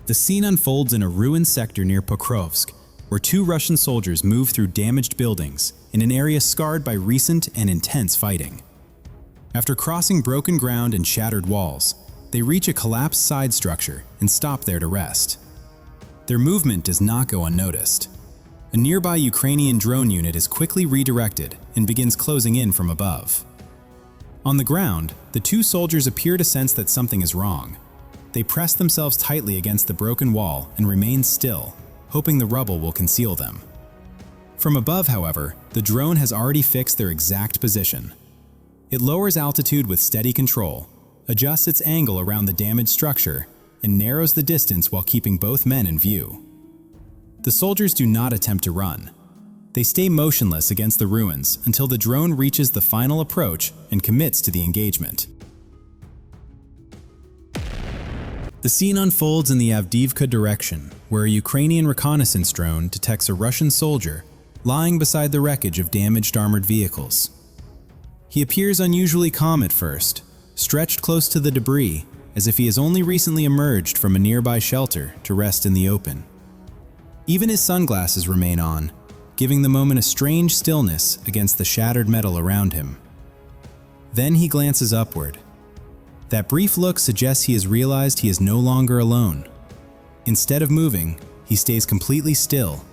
The scene unfolds in a ruined sector near Pokrovsk, where two Russian soldiers move through damaged buildings in an area scarred by recent and intense fighting. After crossing broken ground and shattered walls, they reach a collapsed side structure and stop there to rest. Their movement does not go unnoticed. A nearby Ukrainian drone unit is quickly redirected and begins closing in from above. On the ground, the two soldiers appear to sense that something is wrong. They press themselves tightly against the broken wall and remain still, hoping the rubble will conceal them. From above, however, the drone has already fixed their exact position. It lowers altitude with steady control, adjusts its angle around the damaged structure, and narrows the distance while keeping both men in view. The soldiers do not attempt to run. They stay motionless against the ruins until the drone reaches the final approach and commits to the engagement. The scene unfolds in the Avdiivka direction, where a Ukrainian reconnaissance drone detects a Russian soldier lying beside the wreckage of damaged armored vehicles. He appears unusually calm at first, stretched close to the debris, as if he has only recently emerged from a nearby shelter to rest in the open. Even his sunglasses remain on, giving the moment a strange stillness against the shattered metal around him. Then he glances upward. That brief look suggests he has realized he is no longer alone. Instead of moving, he stays completely still,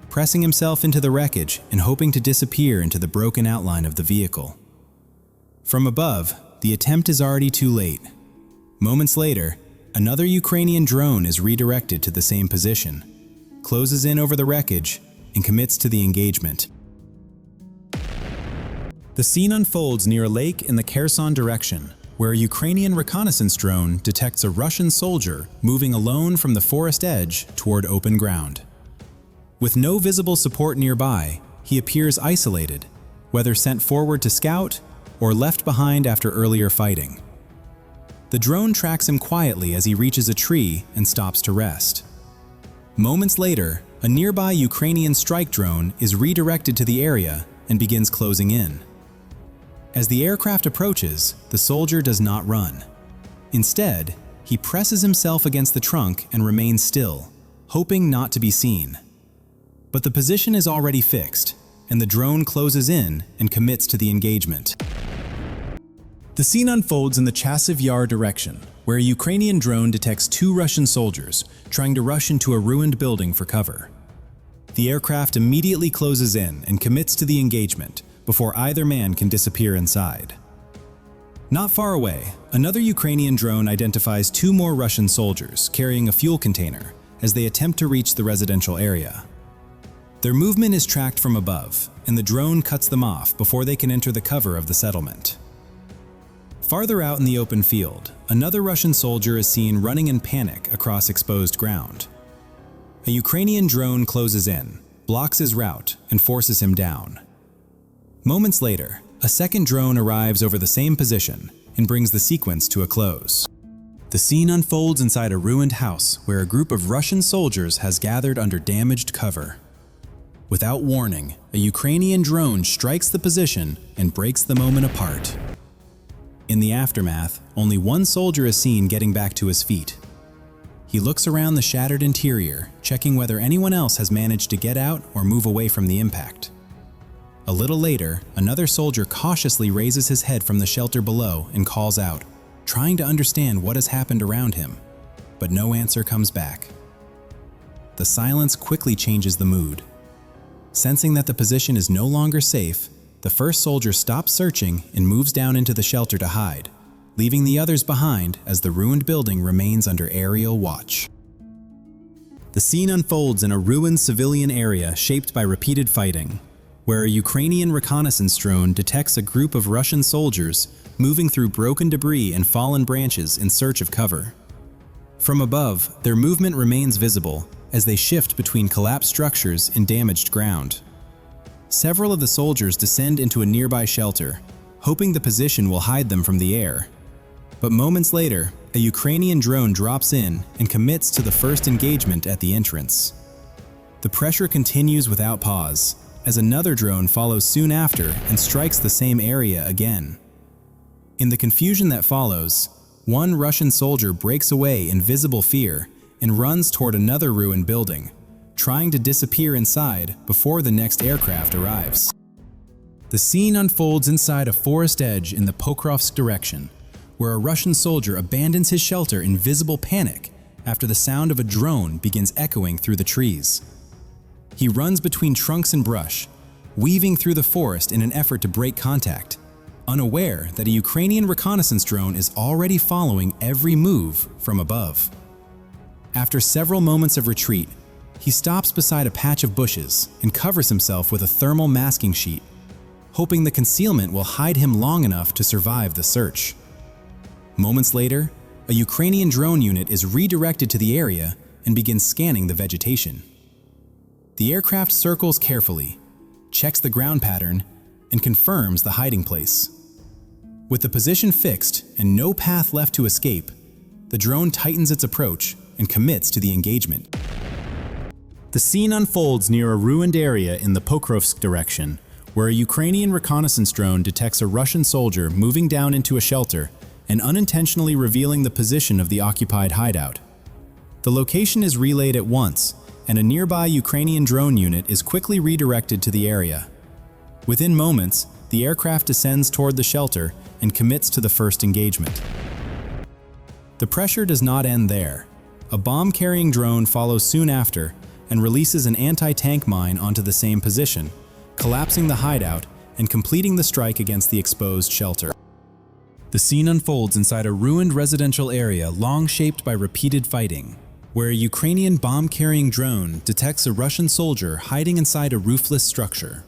pressing himself into the wreckage and hoping to disappear into the broken outline of the vehicle. From above, the attempt is already too late. Moments later, another Ukrainian drone is redirected to the same position, closes in over the wreckage, and commits to the engagement. The scene unfolds near a lake in the Kherson direction, where a Ukrainian reconnaissance drone detects a Russian soldier moving alone from the forest edge toward open ground. With no visible support nearby, he appears isolated, whether sent forward to scout or left behind after earlier fighting. The drone tracks him quietly as he reaches a tree and stops to rest. Moments later, a nearby Ukrainian strike drone is redirected to the area and begins closing in. As the aircraft approaches, the soldier does not run. Instead, he presses himself against the trunk and remains still, hoping not to be seen. But the position is already fixed, and the drone closes in and commits to the engagement. The scene unfolds in the Chasiv Yar direction, where a Ukrainian drone detects two Russian soldiers trying to rush into a ruined building for cover. The aircraft immediately closes in and commits to the engagement before either man can disappear inside. Not far away, another Ukrainian drone identifies two more Russian soldiers carrying a fuel container as they attempt to reach the residential area. Their movement is tracked from above, and the drone cuts them off before they can enter the cover of the settlement. Farther out in the open field, another Russian soldier is seen running in panic across exposed ground. A Ukrainian drone closes in, blocks his route, and forces him down. Moments later, a second drone arrives over the same position and brings the sequence to a close. The scene unfolds inside a ruined house where a group of Russian soldiers has gathered under damaged cover. Without warning, a Ukrainian drone strikes the position and breaks the moment apart. In the aftermath, only one soldier is seen getting back to his feet. He looks around the shattered interior, checking whether anyone else has managed to get out or move away from the impact. A little later, another soldier cautiously raises his head from the shelter below and calls out, trying to understand what has happened around him, but no answer comes back. The silence quickly changes the mood. Sensing that the position is no longer safe, the first soldier stops searching and moves down into the shelter to hide, leaving the others behind as the ruined building remains under aerial watch. The scene unfolds in a ruined civilian area shaped by repeated fighting, where a Ukrainian reconnaissance drone detects a group of Russian soldiers moving through broken debris and fallen branches in search of cover. From above, their movement remains visible as they shift between collapsed structures and damaged ground. Several of the soldiers descend into a nearby shelter, hoping the position will hide them from the air. But moments later, a Ukrainian drone drops in and commits to the first engagement at the entrance. The pressure continues without pause, as another drone follows soon after and strikes the same area again. In the confusion that follows, one Russian soldier breaks away in visible fear and runs toward another ruined building, trying to disappear inside before the next aircraft arrives. The scene unfolds inside a forest edge in the Pokrovsk direction, where a Russian soldier abandons his shelter in visible panic after the sound of a drone begins echoing through the trees. He runs between trunks and brush, weaving through the forest in an effort to break contact, unaware that a Ukrainian reconnaissance drone is already following every move from above. After several moments of retreat, he stops beside a patch of bushes and covers himself with a thermal masking sheet, hoping the concealment will hide him long enough to survive the search. Moments later, a Ukrainian drone unit is redirected to the area and begins scanning the vegetation. The aircraft circles carefully, checks the ground pattern, and confirms the hiding place. With the position fixed and no path left to escape, the drone tightens its approach and commits to the engagement. The scene unfolds near a ruined area in the Pokrovsk direction, where a Ukrainian reconnaissance drone detects a Russian soldier moving down into a shelter and unintentionally revealing the position of the occupied hideout. The location is relayed at once, and a nearby Ukrainian drone unit is quickly redirected to the area. Within moments, the aircraft descends toward the shelter and commits to the first engagement. The pressure does not end there. A bomb-carrying drone follows soon after and releases an anti-tank mine onto the same position, collapsing the hideout and completing the strike against the exposed shelter. The scene unfolds inside a ruined residential area long shaped by repeated fighting, where a Ukrainian bomb-carrying drone detects a Russian soldier hiding inside a roofless structure.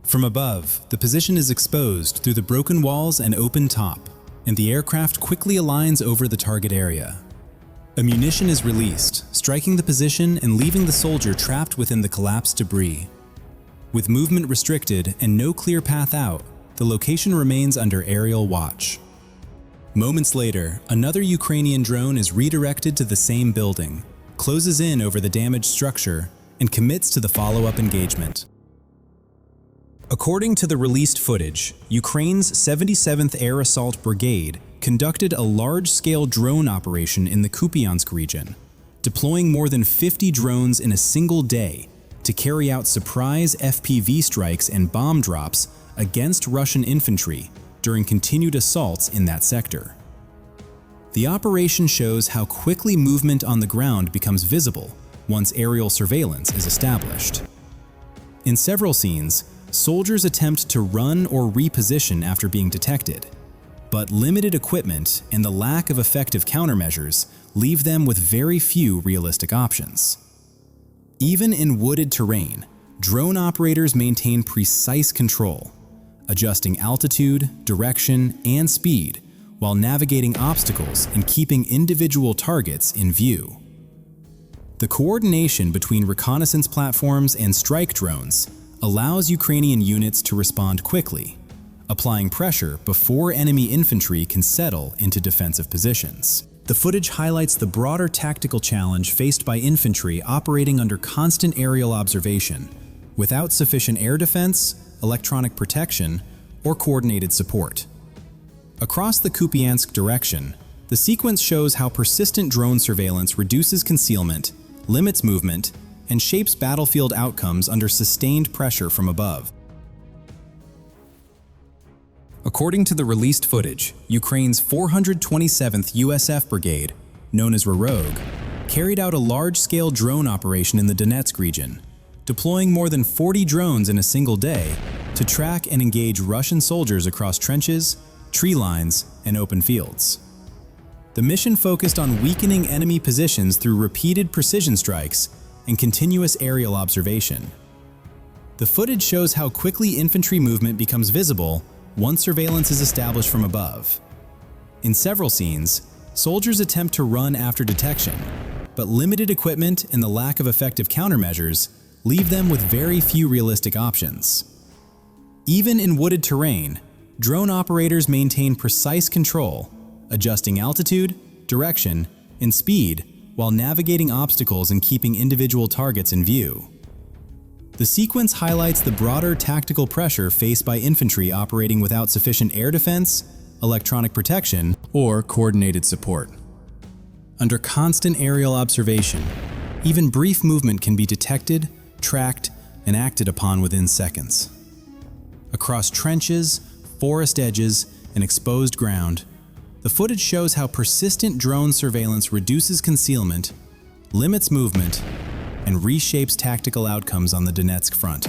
From above, the position is exposed through the broken walls and open top, and the aircraft quickly aligns over the target area. Ammunition is released, striking the position and leaving the soldier trapped within the collapsed debris. With movement restricted and no clear path out, the location remains under aerial watch. Moments later, another Ukrainian drone is redirected to the same building, closes in over the damaged structure, and commits to the follow-up engagement. According to the released footage, Ukraine's 77th Air Assault Brigade conducted a large-scale drone operation in the Kupiansk region, deploying more than 50 drones in a single day to carry out surprise FPV strikes and bomb drops against Russian infantry during continued assaults in that sector. The operation shows how quickly movement on the ground becomes visible once aerial surveillance is established. In several scenes, soldiers attempt to run or reposition after being detected, but limited equipment and the lack of effective countermeasures leave them with very few realistic options. Even in wooded terrain, drone operators maintain precise control, adjusting altitude, direction, and speed while navigating obstacles and keeping individual targets in view. The coordination between reconnaissance platforms and strike drones allows Ukrainian units to respond quickly, applying pressure before enemy infantry can settle into defensive positions. The footage highlights the broader tactical challenge faced by infantry operating under constant aerial observation, without sufficient air defense, electronic protection, or coordinated support. Across the Kupiansk direction, the sequence shows how persistent drone surveillance reduces concealment, limits movement, and shapes battlefield outcomes under sustained pressure from above. According to the released footage, Ukraine's 427th USF Brigade, known as Rogue, carried out a large-scale drone operation in the Donetsk region, deploying more than 40 drones in a single day to track and engage Russian soldiers across trenches, tree lines, and open fields. The mission focused on weakening enemy positions through repeated precision strikes and continuous aerial observation. The footage shows how quickly infantry movement becomes visible once surveillance is established from above. In several scenes, soldiers attempt to run after detection, but limited equipment and the lack of effective countermeasures leave them with very few realistic options. Even in wooded terrain, drone operators maintain precise control, adjusting altitude, direction, and speed while navigating obstacles and keeping individual targets in view. The sequence highlights the broader tactical pressure faced by infantry operating without sufficient air defense, electronic protection, or coordinated support. Under constant aerial observation, even brief movement can be detected, tracked, and acted upon within seconds. Across trenches, forest edges, and exposed ground, the footage shows how persistent drone surveillance reduces concealment, limits movement, and reshapes tactical outcomes on the Donetsk front.